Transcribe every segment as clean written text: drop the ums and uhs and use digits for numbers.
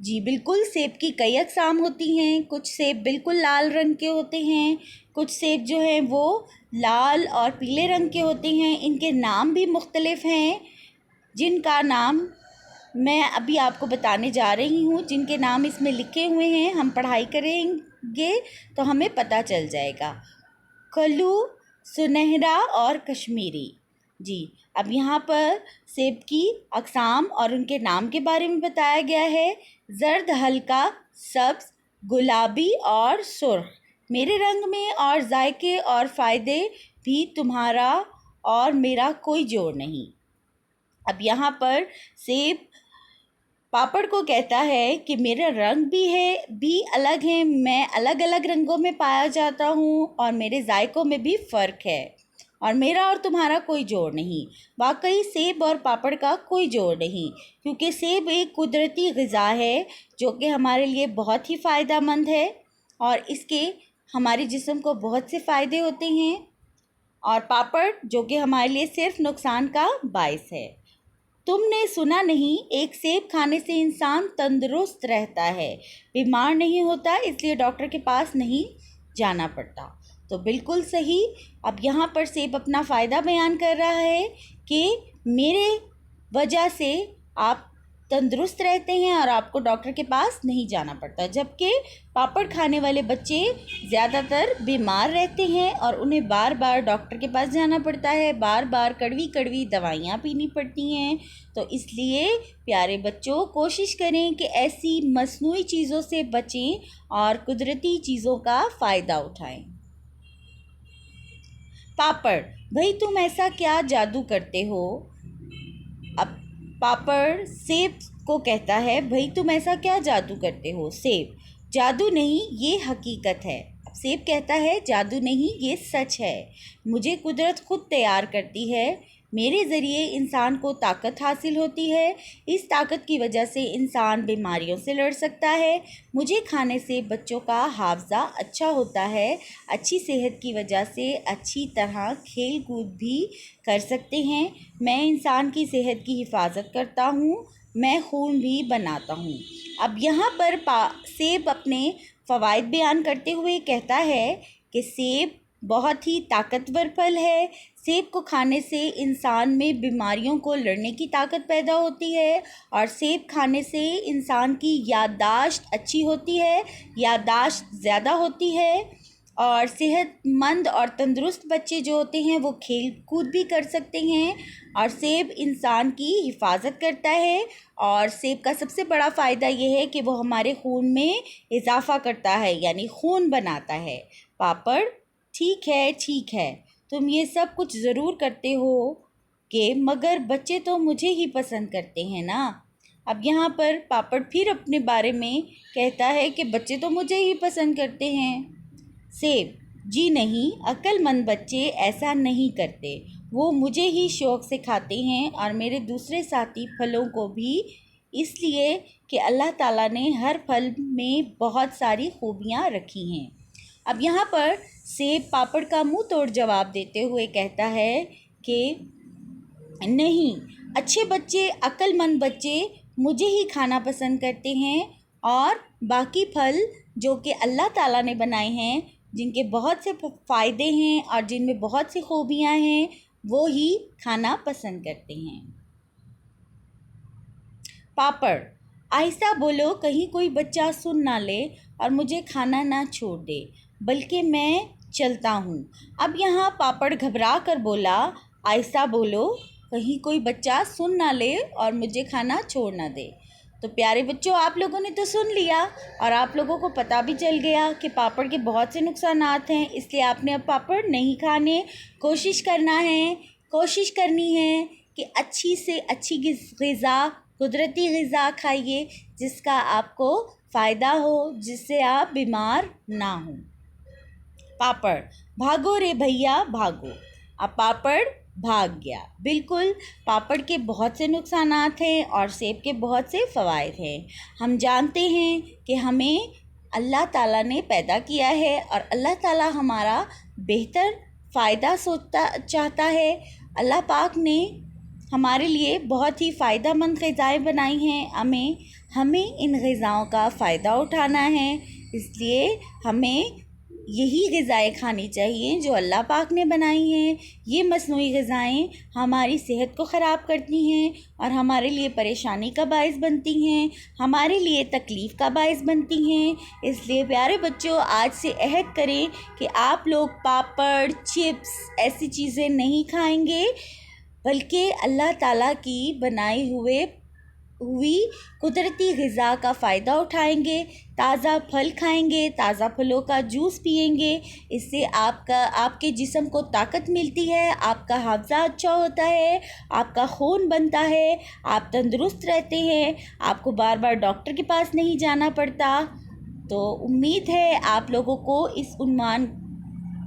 جی بالکل، سیب کی کئی اقسام ہوتی ہیں۔ کچھ سیب بالکل لال رنگ کے ہوتے ہیں، کچھ سیب جو ہیں وہ لال اور پیلے رنگ کے ہوتے ہیں۔ ان کے نام بھی مختلف ہیں، جن کا نام میں ابھی آپ کو بتانے جا رہی ہوں۔ جن کے نام اس میں لکھے ہوئے ہیں، ہم پڑھائی کریں گے تو ہمیں پتہ چل جائے گا۔ کلو، سنہرا اور کشمیری۔ جی اب یہاں پر سیب کی اقسام اور ان کے نام کے بارے میں بتایا گیا ہے۔ زرد، ہلکا، سبز، گلابی اور سرخ، میرے رنگ میں اور ذائقے اور فائدے بھی تمہارا اور میرا کوئی جوڑ نہیں۔ اب یہاں پر سیب پاپڑ کو کہتا ہے کہ میرا رنگ بھی الگ ہے، میں الگ الگ رنگوں میں پایا جاتا ہوں اور میرے ذائقوں میں بھی فرق ہے، اور میرا اور تمہارا کوئی جوڑ نہیں۔ واقعی سیب اور پاپڑ کا کوئی جوڑ نہیں، کیونکہ سیب ایک قدرتی غذا ہے جو کہ ہمارے لیے بہت ہی فائدہ مند ہے، اور اس کے ہمارے جسم کو بہت سے فائدے ہوتے ہیں، اور پاپڑ جو کہ ہمارے لیے صرف نقصان کا باعث ہے۔ تم نے سنا نہیں، ایک سیب کھانے سے انسان تندرست رہتا ہے، بیمار نہیں ہوتا، اس لیے ڈاکٹر کے پاس نہیں جانا پڑتا۔ تو بالکل صحیح۔ اب یہاں پر سیب اپنا فائدہ بیان کر رہا ہے کہ میرے وجہ سے آپ تندرست رہتے ہیں اور آپ کو ڈاکٹر کے پاس نہیں جانا پڑتا، جبکہ پاپڑ کھانے والے بچے زیادہ تر بیمار رہتے ہیں اور انہیں بار بار ڈاکٹر کے پاس جانا پڑتا ہے، بار بار کڑوی کڑوی دوائیاں پینی پڑتی ہیں۔ تو اس لیے پیارے بچوں، کوشش کریں کہ ایسی مصنوعی چیزوں سے بچیں اور قدرتی چیزوں کا فائدہ اٹھائیں۔ پاپڑ، بھئی تم ایسا کیا جادو کرتے ہو؟ اب پاپڑ سیب کو کہتا ہے، بھئی تم ایسا کیا جادو کرتے ہو؟ سیب، جادو نہیں، یہ حقیقت ہے۔ اب سیب کہتا ہے، جادو نہیں، یہ سچ ہے، مجھے قدرت خود تیار کرتی ہے، میرے ذریعے انسان کو طاقت حاصل ہوتی ہے، اس طاقت کی وجہ سے انسان بیماریوں سے لڑ سکتا ہے، مجھے کھانے سے بچوں کا حافظہ اچھا ہوتا ہے، اچھی صحت کی وجہ سے اچھی طرح کھیل کود بھی کر سکتے ہیں، میں انسان کی صحت کی حفاظت کرتا ہوں، میں خون بھی بناتا ہوں۔ اب یہاں پر سیب اپنے فوائد بیان کرتے ہوئے کہتا ہے کہ سیب بہت ہی طاقتور پھل ہے، سیب کو کھانے سے انسان میں بیماریوں کو لڑنے کی طاقت پیدا ہوتی ہے، اور سیب کھانے سے انسان کی یادداشت اچھی ہوتی ہے، یادداشت زیادہ ہوتی ہے، اور صحت مند اور تندرست بچے جو ہوتے ہیں وہ کھیل کود بھی کر سکتے ہیں، اور سیب انسان کی حفاظت کرتا ہے، اور سیب کا سب سے بڑا فائدہ یہ ہے کہ وہ ہمارے خون میں اضافہ کرتا ہے، یعنی خون بناتا ہے۔ پاپڑ، ٹھیک ہے، تم یہ سب کچھ ضرور کرتے ہو کہ مگر بچے تو مجھے ہی پسند کرتے ہیں نا۔ اب یہاں پر پاپڑ پھر اپنے بارے میں کہتا ہے کہ بچے تو مجھے ہی پسند کرتے ہیں۔ سیب، جی نہیں، عقل مند بچے ایسا نہیں کرتے، وہ مجھے ہی شوق سے کھاتے ہیں اور میرے دوسرے ساتھی پھلوں کو بھی، اس لیے کہ اللہ تعالیٰ نے ہر پھل میں بہت ساری خوبیاں رکھی ہیں۔ اب یہاں پر سیب پاپڑ کا منہ توڑ جواب دیتے ہوئے کہتا ہے کہ نہیں، اچھے بچے، عقل مند بچے مجھے ہی کھانا پسند کرتے ہیں، اور باقی پھل جو کہ اللہ تعالیٰ نے بنائے ہیں، جن کے بہت سے فائدے ہیں اور جن میں بہت سی خوبیاں ہیں، وہ ہی کھانا پسند کرتے ہیں۔ پاپڑ، آہستہ بولو، کہیں کوئی بچہ سن نہ لے اور مجھے کھانا نہ چھوڑ دے، بلکہ میں چلتا ہوں۔ اب یہاں پاپڑ گھبرا کر بولا، آہستہ بولو، کہیں کوئی بچہ سن نہ لے اور مجھے کھانا چھوڑ نہ دے۔ تو پیارے بچوں، آپ لوگوں نے تو سن لیا، اور آپ لوگوں کو پتہ بھی چل گیا کہ پاپڑ کے بہت سے نقصانات ہیں، اس لیے آپ نے اب پاپڑ نہیں کھانے، کوشش کرنی ہے کہ اچھی سے اچھی غذا، قدرتی غذا کھائیے جس کا آپ کو فائدہ ہو، جس سے آپ بیمار نہ ہوں۔ پاپڑ، بھاگو رے بھیا بھاگو۔ اب پاپڑ بھاگ گیا۔ بالکل، پاپڑ کے بہت سے نقصانات ہیں اور سیب کے بہت سے فوائد ہیں۔ ہم جانتے ہیں کہ ہمیں اللہ تعالیٰ نے پیدا کیا ہے، اور اللہ تعالیٰ ہمارا بہتر فائدہ چاہتا ہے۔ اللہ پاک نے ہمارے لیے بہت ہی فائدہ مند غذائیں بنائی ہیں، ہمیں ہمیں ان غذاؤں کا فائدہ اٹھانا ہے، اس لیے ہمیں یہی غذائیں کھانی چاہیے جو اللہ پاک نے بنائی ہیں۔ یہ مصنوعی غذائیں ہماری صحت کو خراب کرتی ہیں اور ہمارے لیے پریشانی کا باعث بنتی ہیں، ہمارے لیے تکلیف کا باعث بنتی ہیں۔ اس لیے پیارے بچوں، آج سے عہد کریں کہ آپ لوگ پاپڑ، چپس ایسی چیزیں نہیں کھائیں گے، بلکہ اللہ تعالیٰ کی بنائی ہوئی قدرتی غذا کا فائدہ اٹھائیں گے، تازہ پھل کھائیں گے، تازہ پھلوں کا جوس پئیں گے۔ اس سے آپ کے جسم کو طاقت ملتی ہے، آپ کا حافظہ اچھا ہوتا ہے، آپ کا خون بنتا ہے، آپ تندرست رہتے ہیں، آپ کو بار بار ڈاکٹر کے پاس نہیں جانا پڑتا۔ تو امید ہے آپ لوگوں کو اس عنوان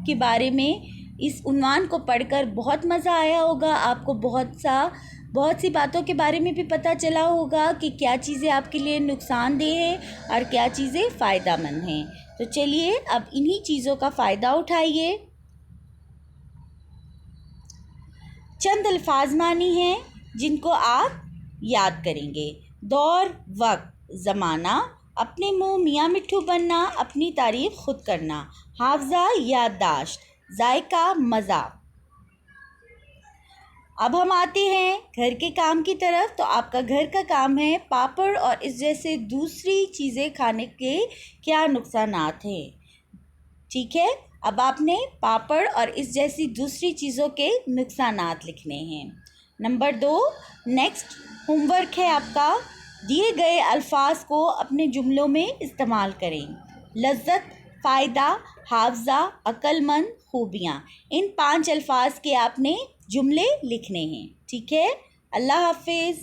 کے بارے میں، اس عنوان کو پڑھ کر بہت مزہ آیا ہوگا، آپ کو بہت سی باتوں کے بارے میں بھی پتہ چلا ہوگا کہ کیا چیزیں آپ کے لیے نقصان دہ ہیں اور کیا چیزیں فائدہ مند ہیں۔ تو چلیے اب انہی چیزوں کا فائدہ اٹھائیے۔ چند الفاظ معنی ہیں جن کو آپ یاد کریں گے: دور، وقت، زمانہ، اپنے منہ میاں مٹھو بننا، اپنی تعریف خود کرنا، حافظہ یادداشت، ذائقہ مزہ۔ اب ہم آتے ہیں گھر کے کام کی طرف۔ تو آپ کا گھر کا کام ہے پاپڑ اور اس جیسے دوسری چیزیں کھانے کے کیا نقصانات ہیں۔ ٹھیک ہے، اب آپ نے پاپڑ اور اس جیسی دوسری چیزوں کے نقصانات لکھنے ہیں۔ نمبر 2، نیکسٹ ہوم ورک ہے آپ کا، دیے گئے الفاظ کو اپنے جملوں میں استعمال کریں۔ لذت، فائدہ، حافظہ، عقل مند، خوبیاں، ان 5 الفاظ کے آپ نے جملے لکھنے ہیں۔ ٹھیک ہے، اللہ حافظ۔